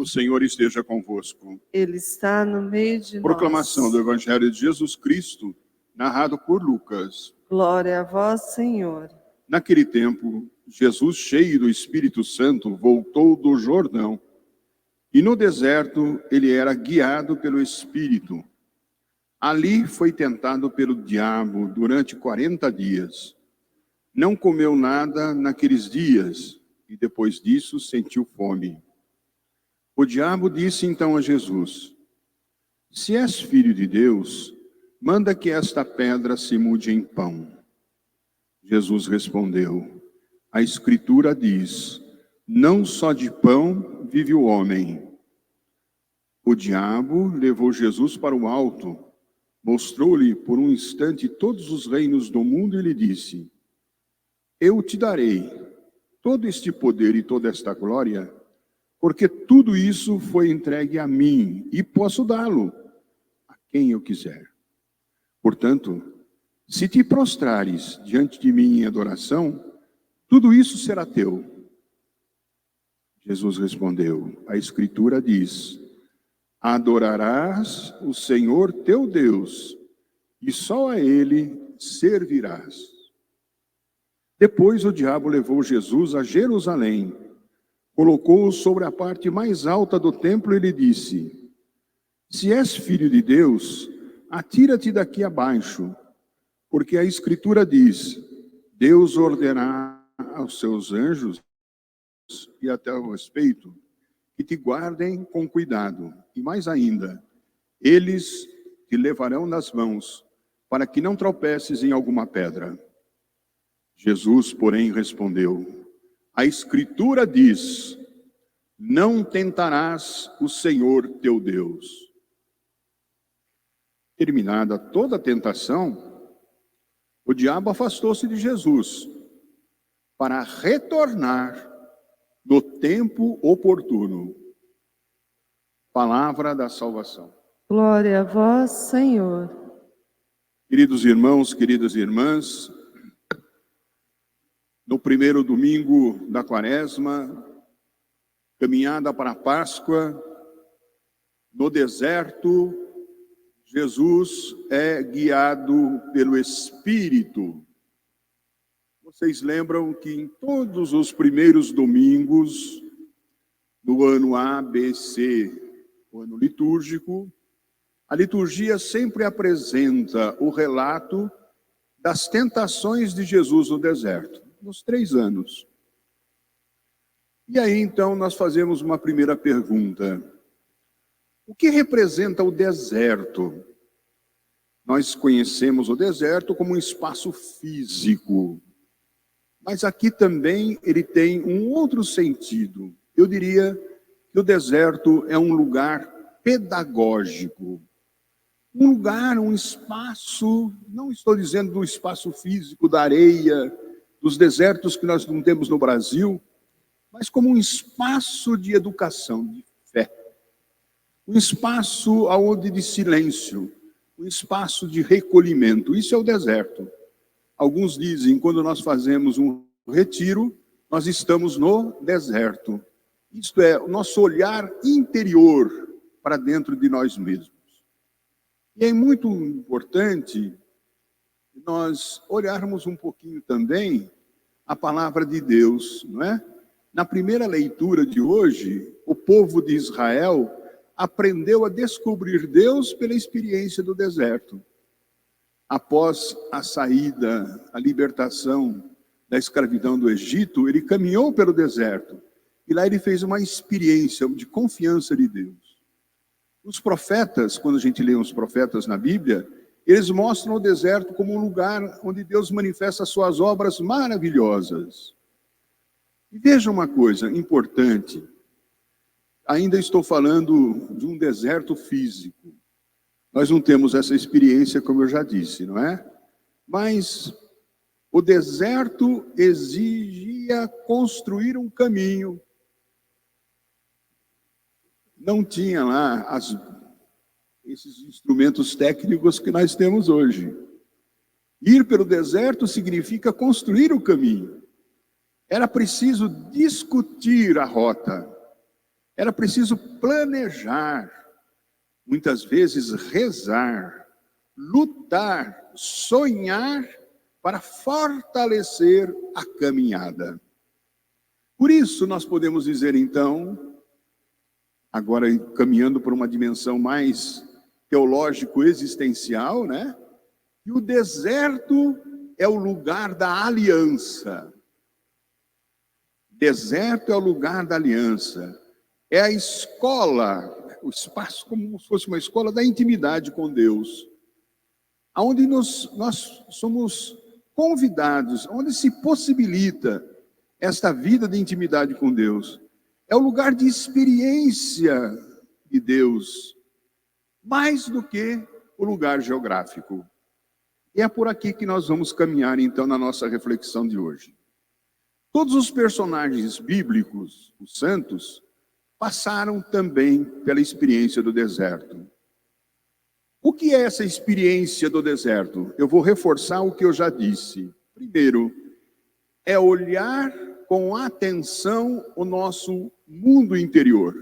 O Senhor esteja convosco. Ele está no meio de nós. Proclamação do Evangelho de Jesus Cristo, narrado por Lucas. Glória a vós, Senhor. Naquele tempo, Jesus, cheio do Espírito Santo, voltou do Jordão. E no deserto, ele era guiado pelo Espírito. Ali foi tentado pelo diabo durante 40 dias. Não comeu nada naqueles dias, e depois disso sentiu fome. O diabo disse então a Jesus: se és filho de Deus, manda que esta pedra se mude em pão. Jesus respondeu: a Escritura diz, não só de pão vive o homem. O diabo levou Jesus para o alto, mostrou-lhe por um instante todos os reinos do mundo e lhe disse: eu te darei todo este poder e toda esta glória, porque tudo isso foi entregue a mim, e posso dá-lo a quem eu quiser. Portanto, se te prostrares diante de mim em adoração, tudo isso será teu. Jesus respondeu: a Escritura diz, adorarás o Senhor teu Deus, e só a Ele servirás. Depois o diabo levou Jesus a Jerusalém, colocou-o sobre a parte mais alta do templo e lhe disse: se és filho de Deus, atira-te daqui abaixo, porque a Escritura diz, Deus ordenará aos seus anjos e a teu respeito que te guardem com cuidado, e mais ainda, eles te levarão nas mãos, para que não tropeces em alguma pedra. Jesus, porém, respondeu: a Escritura diz, não tentarás o Senhor teu Deus. Terminada toda a tentação, o diabo afastou-se de Jesus para retornar no tempo oportuno. Palavra da salvação. Glória a vós, Senhor. Queridos irmãos, queridas irmãs, no primeiro domingo da Quaresma, caminhada para a Páscoa, no deserto, Jesus é guiado pelo Espírito. Vocês lembram que em todos os primeiros domingos do ano A, B, C, o ano litúrgico, a liturgia sempre apresenta o relato das tentações de Jesus no deserto, nos 3 anos. E aí, então, nós fazemos uma primeira pergunta. O que representa o deserto? Nós conhecemos o deserto como um espaço físico, mas aqui também ele tem um outro sentido. Eu diria que o deserto é um lugar pedagógico, um lugar, um espaço, não estou dizendo do espaço físico, da areia, dos desertos que nós não temos no Brasil, mas como um espaço de educação, de fé. Um espaço aonde de silêncio, um espaço de recolhimento. Isso é o deserto. Alguns dizem, quando nós fazemos um retiro, nós estamos no deserto. Isto é, o nosso olhar interior para dentro de nós mesmos. E é muito importante nós olharmos um pouquinho também a palavra de Deus, não é? Na primeira leitura de hoje, o povo de Israel aprendeu a descobrir Deus pela experiência do deserto. Após a saída, a libertação da escravidão do Egito, ele caminhou pelo deserto. E lá ele fez uma experiência de confiança de Deus. Os profetas, quando a gente lê os profetas na Bíblia, eles mostram o deserto como um lugar onde Deus manifesta suas obras maravilhosas. E veja uma coisa importante. Ainda estou falando de um deserto físico. Nós não temos essa experiência, como eu já disse, não é? Mas o deserto exigia construir um caminho. Não tinha lá esses instrumentos técnicos que nós temos hoje. Ir pelo deserto significa construir o caminho. Era preciso discutir a rota. Era preciso planejar, muitas vezes rezar, lutar, sonhar para fortalecer a caminhada. Por isso nós podemos dizer então, agora caminhando por uma dimensão mais teológico-existencial, né? Que o deserto é o lugar da aliança. Deserto é o lugar da aliança. É a escola, o espaço como se fosse uma escola da intimidade com Deus. Onde nós somos convidados, onde se possibilita esta vida de intimidade com Deus. É o lugar de experiência de Deus, mais do que o lugar geográfico. E é por aqui que nós vamos caminhar, então, na nossa reflexão de hoje. Todos os personagens bíblicos, os santos, passaram também pela experiência do deserto. O que é essa experiência do deserto? Eu vou reforçar o que eu já disse. Primeiro, é olhar com atenção o nosso mundo interior.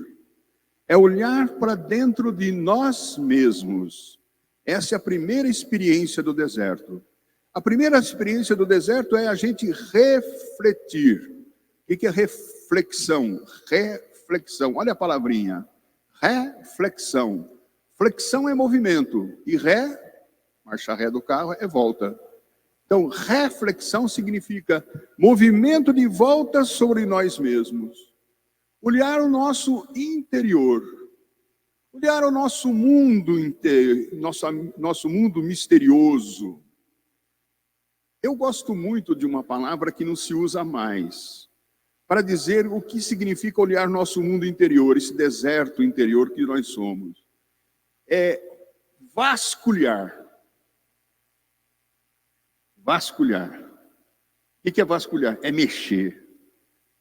É olhar para dentro de nós mesmos. Essa é a primeira experiência do deserto. A primeira experiência do deserto é a gente refletir. O que é reflexão? Reflexão. Olha a palavrinha. Reflexão. Flexão é movimento. E marcha ré do carro, é volta. Então, reflexão significa movimento de volta sobre nós mesmos. Olhar o nosso interior. Olhar o nosso mundo inteiro, nosso mundo misterioso. Eu gosto muito de uma palavra que não se usa mais, para dizer o que significa olhar nosso mundo interior, esse deserto interior que nós somos. É vasculhar. Vasculhar. O que é vasculhar? É mexer.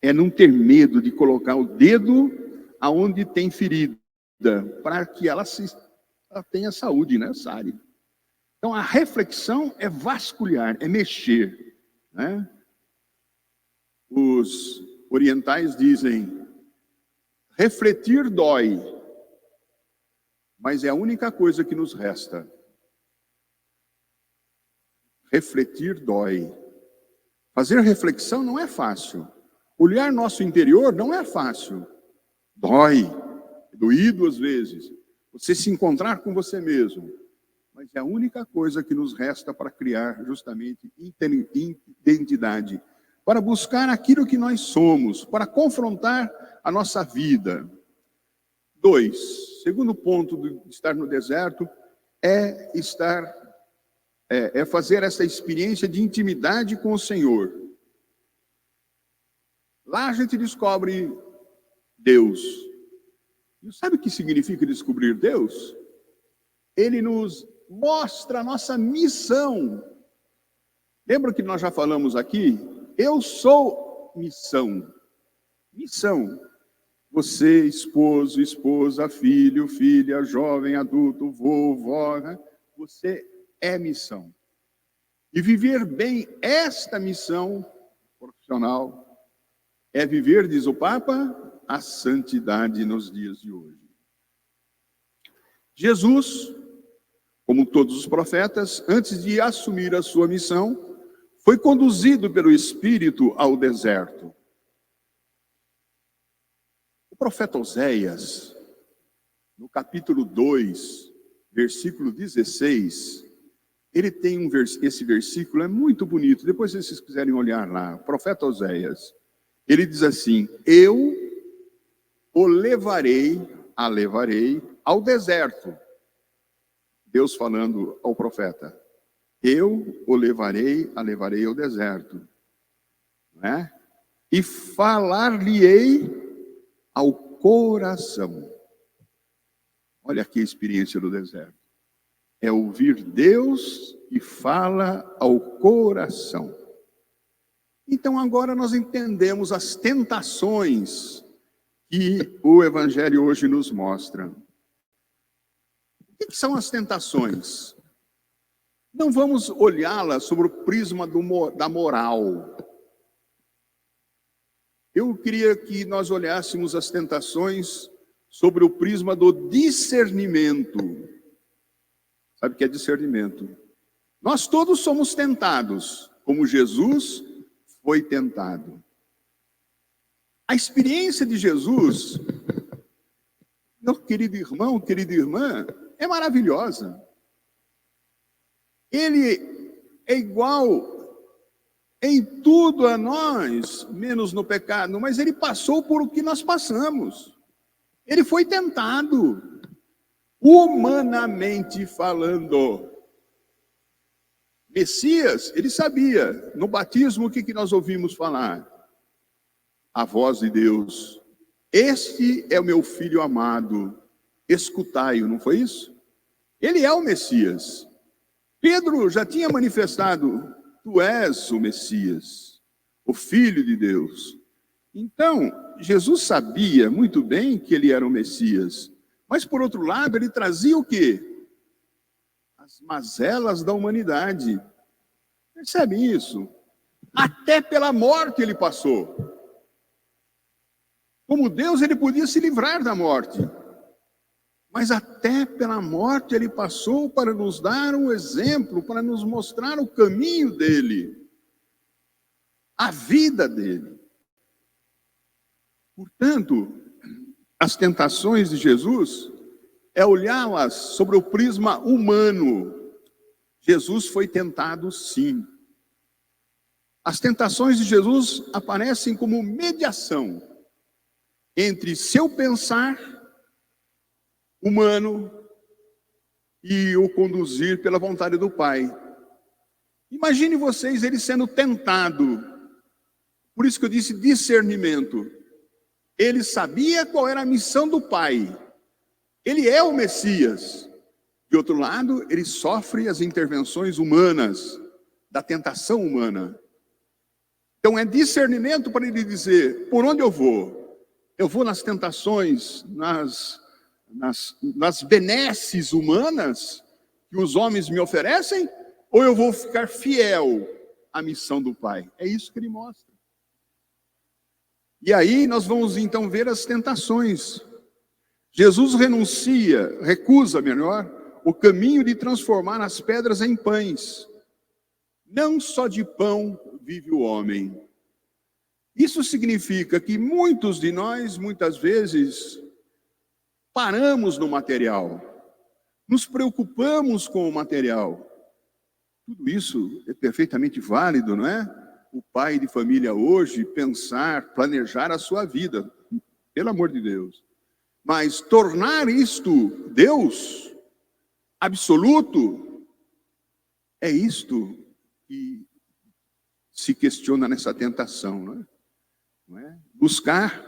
É não ter medo de colocar o dedo aonde tem ferida, para que ela tenha saúde, né? Sare. Então, a reflexão é vasculhar, é mexer, né? Os orientais dizem, refletir dói, mas é a única coisa que nos resta. Refletir dói. Fazer reflexão não é fácil. Olhar nosso interior não é fácil. Dói. Doído às vezes, você se encontrar com você mesmo, mas é a única coisa que nos resta para criar justamente identidade, para buscar aquilo que nós somos, para confrontar a nossa vida. 2, segundo ponto de estar no deserto, é fazer essa experiência de intimidade com o Senhor. Lá a gente descobre Deus. E sabe o que significa descobrir Deus? Ele nos mostra a nossa missão. Lembra que nós já falamos aqui? Eu sou missão. Missão. Você, esposo, esposa, filho, filha, jovem, adulto, vô, vó, né? Você é missão. E viver bem esta missão profissional é viver, diz o Papa, a santidade nos dias de hoje. Jesus, como todos os profetas, antes de assumir a sua missão, foi conduzido pelo Espírito ao deserto. O profeta Oséias, no capítulo 2, versículo 16, ele tem esse versículo, é muito bonito, depois se vocês quiserem olhar lá, o profeta Oséias, ele diz assim, eu o levarei ao deserto. Deus falando ao profeta, eu o levarei ao deserto, né? E falar-lhe-ei ao coração. Olha aqui a experiência do deserto. É ouvir Deus e fala ao coração. Então agora nós entendemos as tentações que o Evangelho hoje nos mostra. O que são as tentações? Não vamos olhá-las sobre o prisma da moral. Eu queria que nós olhássemos as tentações sobre o prisma do discernimento. Sabe o que é discernimento? Nós todos somos tentados, como Jesus foi tentado. A experiência de Jesus, meu querido irmão, querida irmã, é maravilhosa. Ele é igual em tudo a nós, menos no pecado, mas ele passou por o que nós passamos. Ele foi tentado, humanamente falando. Messias, ele sabia, no batismo, o que nós ouvimos falar? A voz de Deus. Este é o meu filho amado, escutai-o, não foi isso? Ele é o Messias. Pedro já tinha manifestado, tu és o Messias, o Filho de Deus. Então, Jesus sabia muito bem que ele era o Messias, mas por outro lado, ele trazia o quê? As mazelas da humanidade. Percebe isso? Até pela morte ele passou. Como Deus, ele podia se livrar da morte. Mas até pela morte ele passou para nos dar um exemplo, para nos mostrar o caminho dele, a vida dele. Portanto, as tentações de Jesus é olhá-las sobre o prisma humano. Jesus foi tentado, sim. As tentações de Jesus aparecem como mediação entre seu pensar humano e o conduzir pela vontade do Pai. Imagine vocês ele sendo tentado. Por isso que eu disse discernimento. Ele sabia qual era a missão do Pai. Ele é o Messias. De outro lado, ele sofre as intervenções humanas, da tentação humana. Então é discernimento para ele dizer, por onde eu vou? Eu vou nas tentações, nas benesses humanas que os homens me oferecem, ou eu vou ficar fiel à missão do Pai? É isso que ele mostra. E aí nós vamos então ver as tentações. Jesus recusa o caminho de transformar as pedras em pães. Não só de pão vive o homem. Isso significa que muitos de nós, muitas vezes, paramos no material, nos preocupamos com o material. Tudo isso é perfeitamente válido, não é? O pai de família hoje pensar, planejar a sua vida, pelo amor de Deus. Mas tornar isto Deus absoluto, é isto que se questiona nessa tentação, não é? Buscar,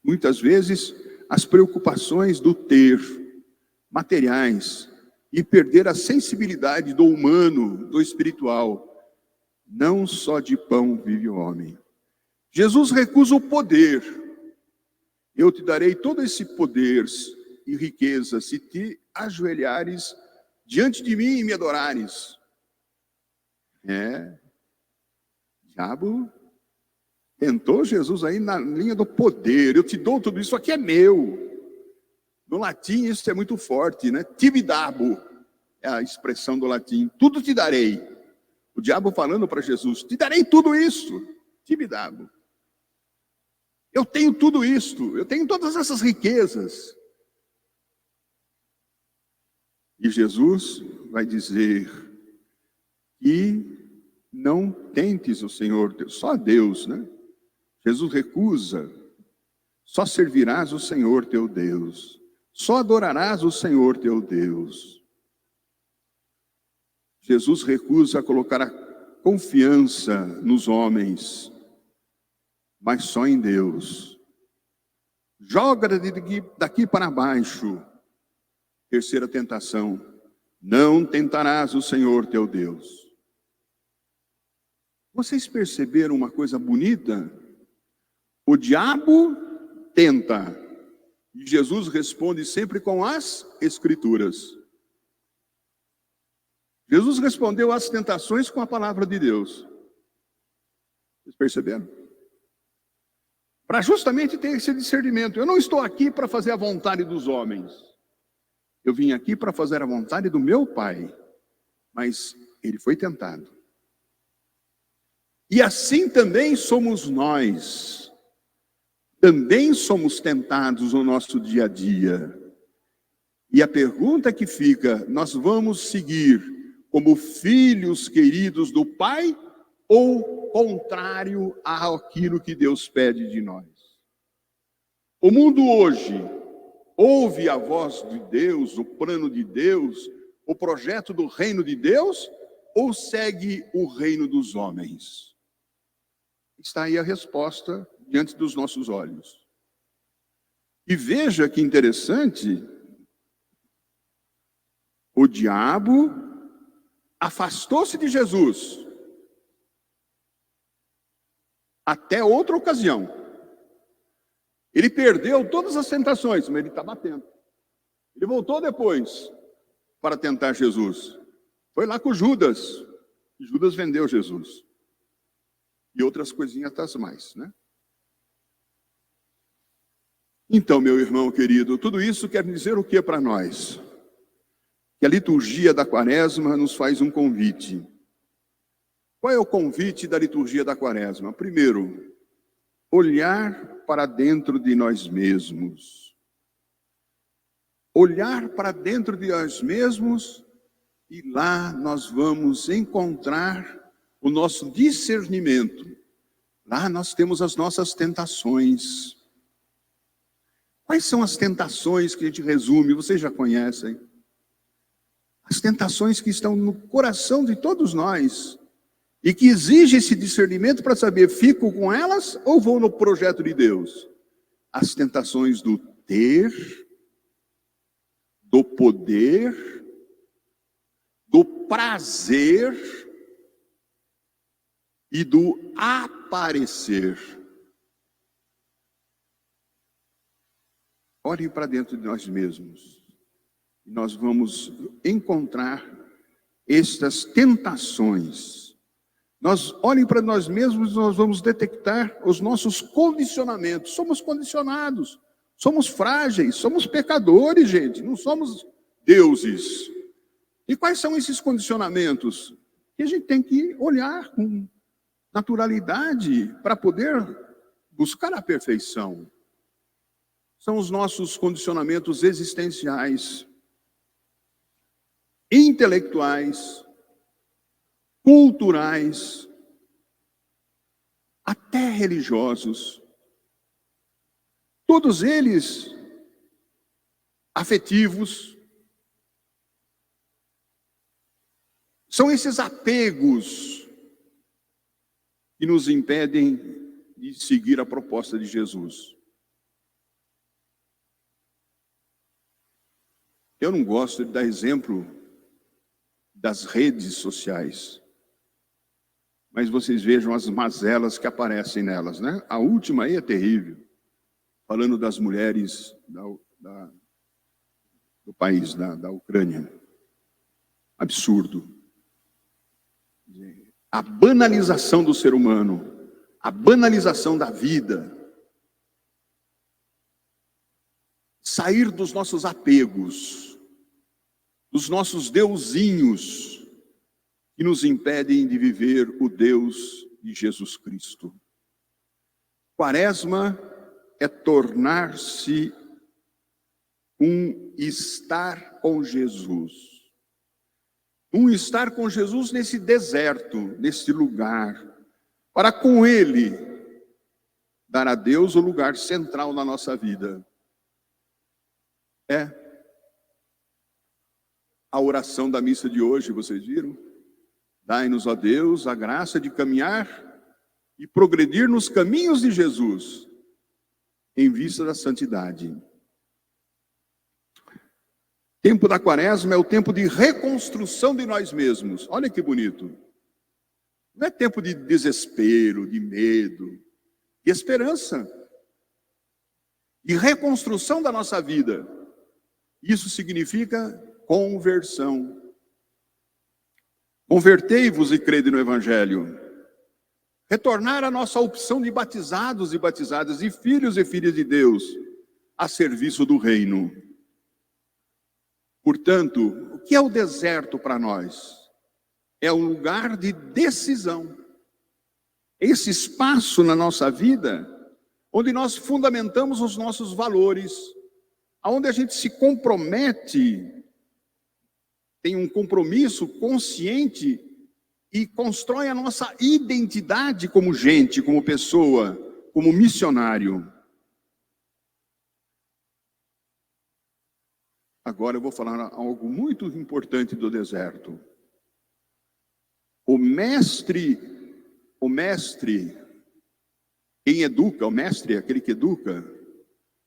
muitas vezes, as preocupações do ter, materiais, e perder a sensibilidade do humano, do espiritual. Não só de pão vive o homem. Jesus recusa o poder. Eu te darei todo esse poder e riqueza se te ajoelhares diante de mim e me adorares. Diabo tentou Jesus aí na linha do poder. Eu te dou tudo isso aqui, é meu. No latim isso é muito forte, né? Tibi dabo é a expressão do latim. Tudo te darei. O diabo falando para Jesus, te darei tudo isso. Tibi dabo. Eu tenho tudo isto, eu tenho todas essas riquezas. E Jesus vai dizer que não tentes o Senhor, só Deus, né? Jesus recusa, só servirás o Senhor teu Deus, só adorarás o Senhor teu Deus. Jesus recusa colocar a confiança nos homens, mas só em Deus. Joga daqui para baixo. Terceira tentação, não tentarás o Senhor teu Deus. Vocês perceberam uma coisa bonita? O diabo tenta, e Jesus responde sempre com as Escrituras. Jesus respondeu às tentações com a palavra de Deus. Vocês perceberam? para justamente ter esse discernimento. Eu não estou aqui para fazer a vontade dos homens. Eu vim aqui para fazer a vontade do meu Pai. Mas ele foi tentado. E assim também somos nós. Também somos tentados no nosso dia a dia. E a pergunta que fica, nós vamos seguir como filhos queridos do Pai ou contrário àquilo que Deus pede de nós? O mundo hoje ouve a voz de Deus, o plano de Deus, o projeto do reino de Deus, ou segue o reino dos homens? Está aí a resposta diante dos nossos olhos. E veja que interessante, o diabo afastou-se de Jesus até outra ocasião. Ele perdeu todas as tentações, mas ele estava atento. Ele voltou depois para tentar Jesus. Foi lá com Judas. E Judas vendeu Jesus. E outras coisinhas mais, né? Então, meu irmão querido, tudo isso quer dizer o que para nós? Que a liturgia da Quaresma nos faz um convite. Qual é o convite da liturgia da Quaresma? Primeiro, olhar para dentro de nós mesmos. Olhar para dentro de nós mesmos e lá nós vamos encontrar o nosso discernimento. Lá nós temos as nossas tentações. Quais são as tentações que a gente resume? Vocês já conhecem. As tentações que estão no coração de todos nós e que exige esse discernimento para saber, fico com elas ou vou no projeto de Deus? As tentações do ter, do poder, do prazer e do aparecer. Olhem para dentro de nós mesmos. E nós vamos encontrar estas tentações. Olhem para nós mesmos, nós vamos detectar os nossos condicionamentos. Somos condicionados, somos frágeis, somos pecadores, gente, não somos deuses. E quais são esses condicionamentos? Que a gente tem que olhar com naturalidade para poder buscar a perfeição. São os nossos condicionamentos existenciais, intelectuais, culturais, até religiosos. Todos eles afetivos. São esses apegos que nos impedem de seguir a proposta de Jesus. Eu não gosto de dar exemplo das redes sociais, mas vocês vejam as mazelas que aparecem nelas, né? A última aí é terrível, falando das mulheres do país, da Ucrânia. Absurdo. A banalização do ser humano, a banalização da vida. Sair dos nossos apegos, dos nossos deusinhos, que nos impedem de viver o Deus de Jesus Cristo. Quaresma é tornar-se um estar com Jesus. Um estar com Jesus nesse deserto, nesse lugar, para com Ele dar a Deus o lugar central na nossa vida. É a oração da missa de hoje, vocês viram? Dai-nos, ó Deus, a graça de caminhar e progredir nos caminhos de Jesus, em vista da santidade. Tempo da Quaresma é o tempo de reconstrução de nós mesmos. Olha que bonito. Não é tempo de desespero, de medo, de esperança. De reconstrução da nossa vida. Isso significa conversão. Convertei-vos e crede no Evangelho. retornar à nossa opção de batizados e batizadas, e filhos de Deus, a serviço do reino. Portanto, o que é o deserto para nós? É um lugar de decisão. Esse espaço na nossa vida, onde nós fundamentamos os nossos valores, onde a gente se compromete, tem um compromisso consciente e constrói a nossa identidade como gente, como pessoa, como missionário. Agora eu vou falar algo muito importante do deserto. O mestre, quem educa, o mestre é aquele que educa.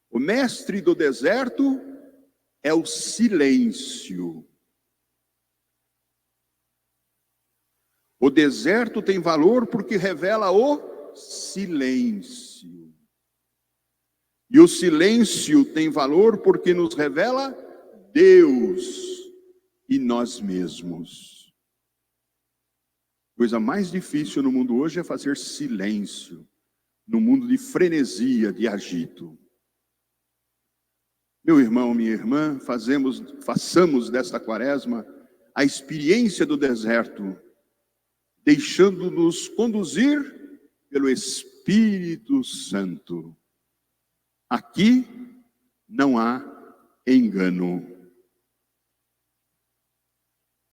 O mestre do deserto é o silêncio. O deserto tem valor porque revela o silêncio. E o silêncio tem valor porque nos revela Deus e nós mesmos. A coisa mais difícil no mundo hoje é fazer silêncio, no mundo de frenesia, de agito. Meu irmão, minha irmã, façamos desta quaresma a experiência do deserto, deixando-nos conduzir pelo Espírito Santo. Aqui não há engano.